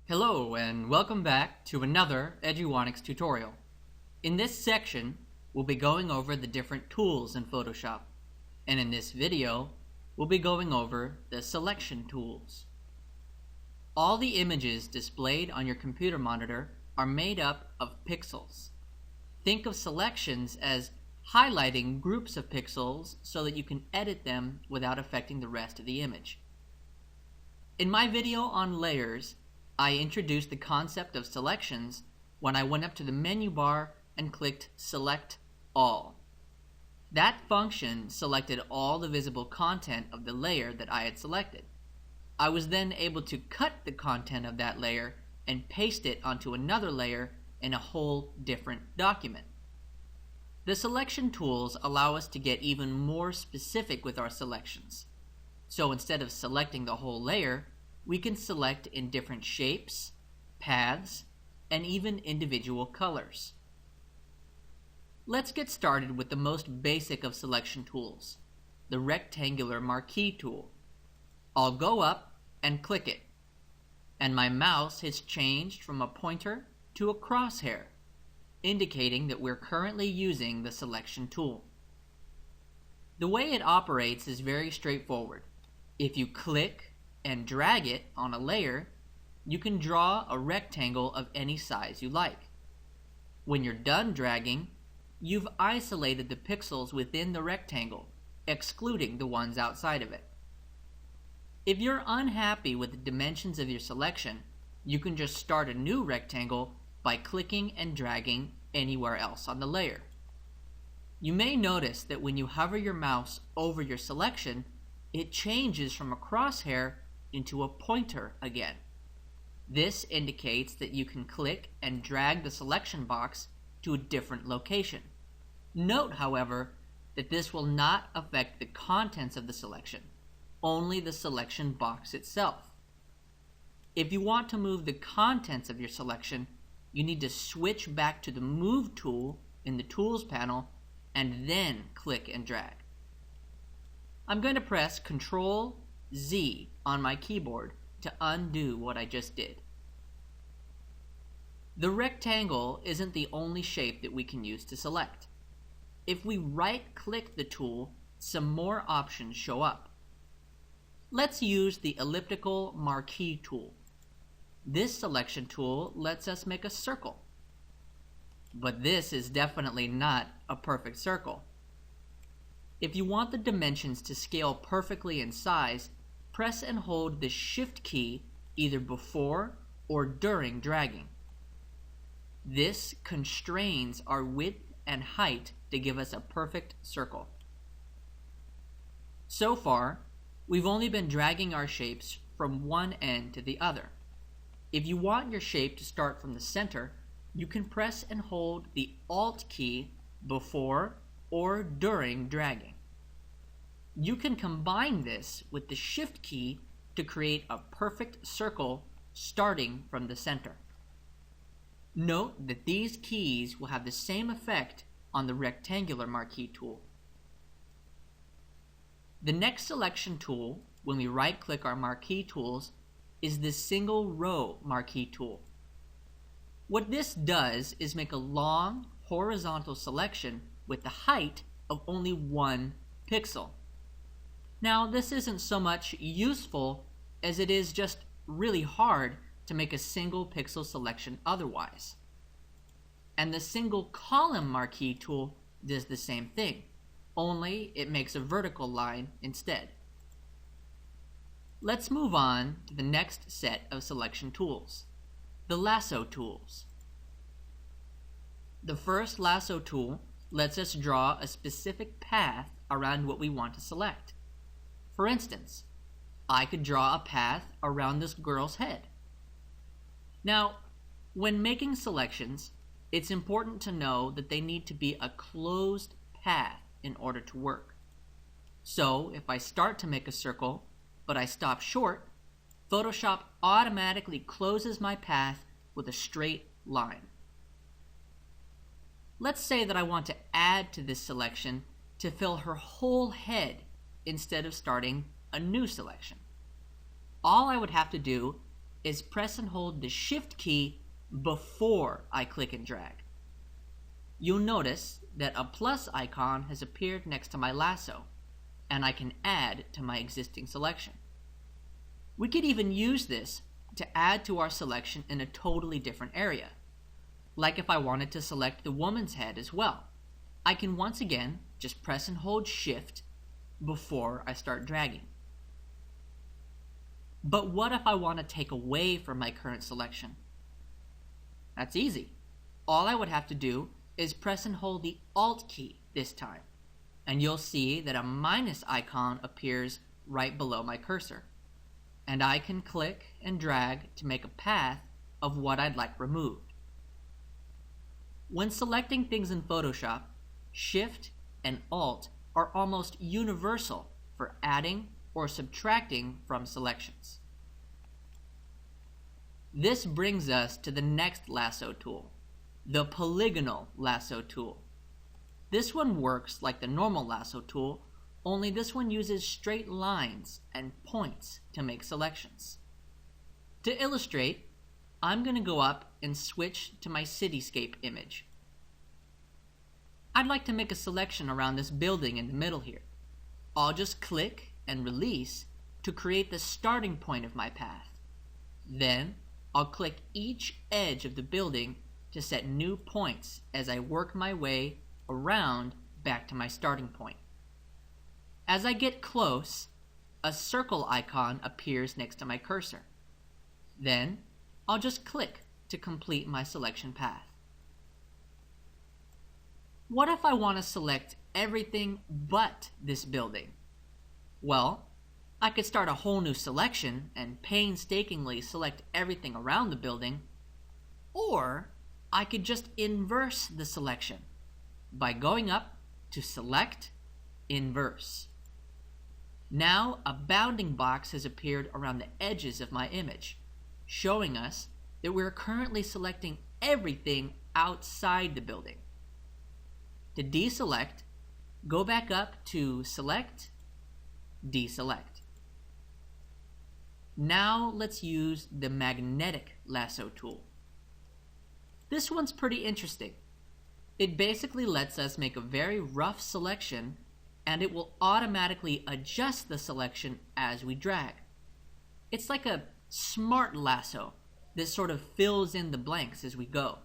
Hello and welcome back to another Eduonics tutorial. In this section, we'll be going over the different tools in Photoshop. And in this video, we'll be going over the selection tools. All the images displayed on your computer monitor are made up of pixels. Think of selections as highlighting groups of pixels so that you can edit them without affecting the rest of the image. In my video on layers, I introduced the concept of selections when I went up to the menu bar and clicked Select All. That function selected all the visible content of the layer that I had selected. I was then able to cut the content of that layer and paste it onto another layer in a whole different document. The selection tools allow us to get even more specific with our selections. So instead of selecting the whole layer, we can select in different shapes, paths, and even individual colors. Let's get started with the most basic of selection tools, the rectangular marquee tool. I'll go up and click it, and my mouse has changed from a pointer to a crosshair, indicating that we're currently using the selection tool. The way it operates is very straightforward. If you click and drag it on a layer, you can draw a rectangle of any size you like. When you're done dragging, you've isolated the pixels within the rectangle, excluding the ones outside of it. If you're unhappy with the dimensions of your selection, you can just start a new rectangle by clicking and dragging anywhere else on the layer. You may notice that when you hover your mouse over your selection, it changes from a crosshair into a pointer again. This indicates that you can click and drag the selection box to a different location. Note, however, that this will not affect the contents of the selection, only the selection box itself. If you want to move the contents of your selection, you need to switch back to the Move tool in the Tools panel and then click and drag. I'm going to press Ctrl-Z on my keyboard to undo what I just did. The rectangle isn't the only shape that we can use to select. If we right-click the tool, some more options show up. Let's use the elliptical marquee tool. This selection tool lets us make a circle. But this is definitely not a perfect circle. If you want the dimensions to scale perfectly in size, press and hold the Shift key either before or during dragging. This constrains our width and height to give us a perfect circle. So far, we've only been dragging our shapes from one end to the other. If you want your shape to start from the center, you can press and hold the Alt key before or during dragging. You can combine this with the Shift key to create a perfect circle starting from the center. Note that these keys will have the same effect on the rectangular marquee tool. The next selection tool, when we right-click our marquee tools, is the single row marquee tool. What this does is make a long horizontal selection with the height of only one pixel. Now, this isn't so much useful as it is just really hard to make a single pixel selection otherwise. And the single column marquee tool does the same thing, only it makes a vertical line instead. Let's move on to the next set of selection tools, the Lasso tools. The first Lasso tool lets us draw a specific path around what we want to select. For instance, I could draw a path around this girl's head. Now, when making selections, it's important to know that they need to be a closed path in order to work. So, if I start to make a circle, but I stop short, Photoshop automatically closes my path with a straight line. Let's say that I want to add to this selection to fill her whole head instead of starting a new selection. All I would have to do is press and hold the Shift key before I click and drag. You'll notice that a plus icon has appeared next to my lasso, and I can add to my existing selection. We could even use this to add to our selection in a totally different area. Like if I wanted to select the woman's head as well, I can once again just press and hold Shift before I start dragging. But what if I want to take away from my current selection? That's easy. All I would have to do is press and hold the Alt key this time, and you'll see that a minus icon appears right below my cursor. And I can click and drag to make a path of what I'd like removed. When selecting things in Photoshop, Shift and Alt are almost universal for adding or subtracting from selections. This brings us to the next lasso tool, the polygonal lasso tool. This one works like the normal lasso tool, only this one uses straight lines and points to make selections. To illustrate, I'm going to go up and switch to my cityscape image. I'd like to make a selection around this building in the middle here. I'll just click and release to create the starting point of my path. Then I'll click each edge of the building to set new points as I work my way around back to my starting point. As I get close, a circle icon appears next to my cursor. Then I'll just click to complete my selection path. What if I want to select everything but this building? Well, I could start a whole new selection and painstakingly select everything around the building, or I could just inverse the selection by going up to Select, Inverse. Now a bounding box has appeared around the edges of my image, showing us that we're currently selecting everything outside the building. To deselect, go back up to Select, Deselect. Now let's use the magnetic lasso tool. This one's pretty interesting. It basically lets us make a very rough selection, and it will automatically adjust the selection as we drag. It's like a smart lasso that sort of fills in the blanks as we go.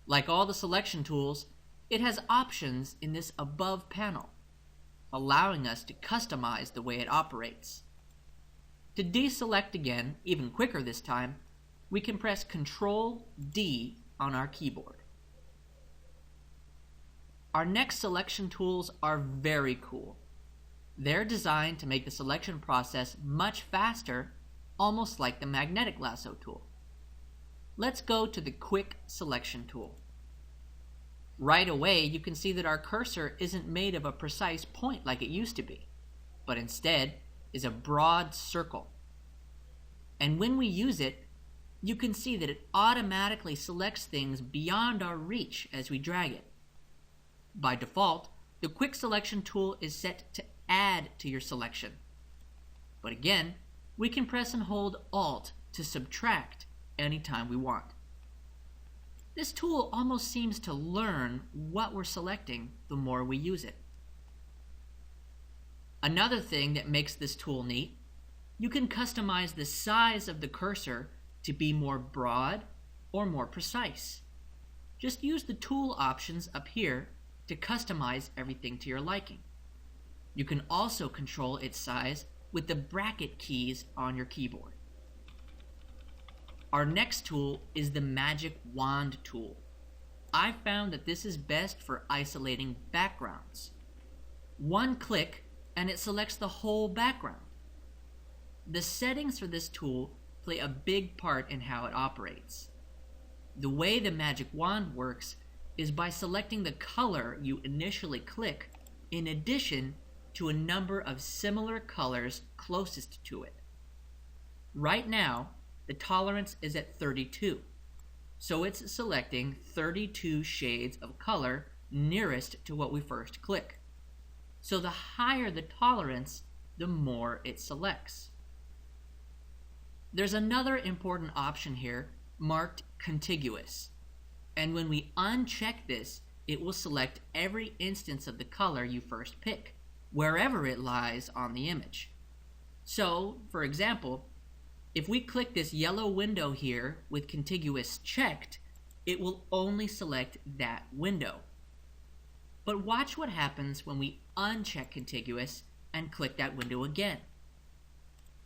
Like all the selection tools, it has options in this above panel, allowing us to customize the way it operates. To deselect again, even quicker this time, we can press Ctrl-D on our keyboard. Our next selection tools are very cool. They're designed to make the selection process much faster, almost like the magnetic lasso tool. Let's go to the Quick Selection tool. Right away, you can see that our cursor isn't made of a precise point like it used to be, but instead is a broad circle. And when we use it, you can see that it automatically selects things beyond our reach as we drag it. By default, the Quick Selection tool is set to add to your selection. But again, we can press and hold Alt to subtract anytime we want. This tool almost seems to learn what we're selecting the more we use it. Another thing that makes this tool neat, you can customize the size of the cursor to be more broad or more precise. Just use the tool options up here to customize everything to your liking. You can also control its size with the bracket keys on your keyboard. Our next tool is the Magic Wand tool. I found that this is best for isolating backgrounds. One click and it selects the whole background. The settings for this tool play a big part in how it operates. The way the Magic Wand works is by selecting the color you initially click in addition to a number of similar colors closest to it. Right now, the tolerance is at 32, so it's selecting 32 shades of color nearest to what we first click. So the higher the tolerance, the more it selects. There's another important option here marked contiguous. And when we uncheck this, it will select every instance of the color you first pick, wherever it lies on the image. So, for example, if we click this yellow window here with contiguous checked, it will only select that window. But watch what happens when we uncheck contiguous and click that window again.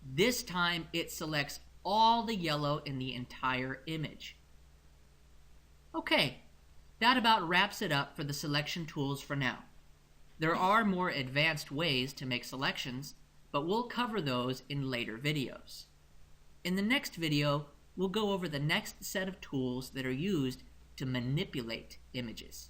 This time it selects all the yellow in the entire image. Okay, that about wraps it up for the selection tools for now. There are more advanced ways to make selections, but we'll cover those in later videos. In the next video, we'll go over the next set of tools that are used to manipulate images.